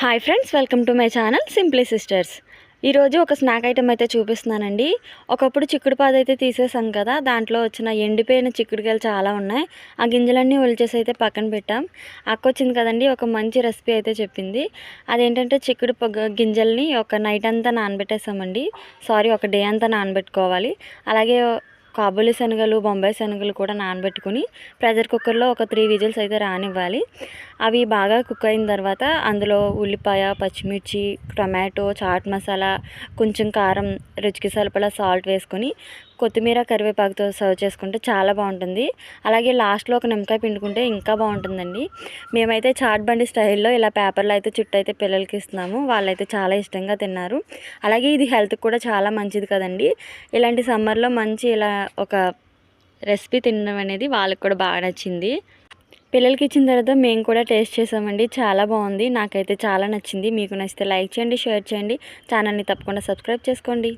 Hi friends, welcome to my channel simply sisters. ఈరోజు ఒక snack item అయితే చూపిస్తున్నానండి. ఒకప్పుడు చిక్కుడు పాదు అయితే తీసేసాం కదా, దాంట్లో వచ్చిన ఎండిపోయిన చిక్కుడుకాయలు చాలా ఉన్నాయి. ఆ గింజలన్నీ ఒలిచేసి అయితే పక్కన పెట్టాం. అక్క వచ్చింది కదండి, ఒక మంచి రెసిపీ అయితే చెప్పింది. అదేంటంటే గింజల్ని ఒక నైట్ అంతా నానబెట్టేసామండి. ఒక డే అంతా నానబెట్టుకోవాలి. అలాగే కాబూలి శనగలు, బొంబాయి శనగలు కూడా నానబెట్టుకుని ప్రెషర్ కుక్కర్లో ఒక 3 విజిల్స్ అయితే రానివ్వాలి. అవి బాగా కుక్ అయిన తర్వాత అందులో ఉల్లిపాయ, పచ్చిమిర్చి, టొమాటో, చాట్ మసాలా, కొంచెం కారం, రుచికి సరిపడా సాల్ట్ వేసుకొని కొత్తిమీర, కరివేపాకుతో సర్వ్ చేసుకుంటే చాలా బాగుంటుంది. అలాగే లాస్ట్లో ఒక నిమ్మకాయ పిండుకుంటే ఇంకా బాగుంటుందండి. మేమైతే చాట్ బండి స్టైల్లో ఇలా పేపర్లో అయితే చుట్టూ అయితే పిల్లలకి ఇస్తున్నాము. వాళ్ళైతే చాలా ఇష్టంగా తిన్నారు. అలాగే ఇది హెల్త్కి కూడా చాలా మంచిది కదండి. ఇలాంటి సమ్మర్లో మంచి ఇలా ఒక రెసిపీ తినడం అనేది వాళ్ళకి కూడా బాగా నచ్చింది. పిల్లలకి ఇచ్చిన తర్వాత మేము కూడా టేస్ట్ చేసామండి. చాలా బాగుంది. నాకైతే చాలా నచ్చింది. మీకు నచ్చితే లైక్ చేయండి, షేర్ చేయండి. ఛానల్ని తప్పకుండా సబ్స్క్రైబ్ చేసుకోండి.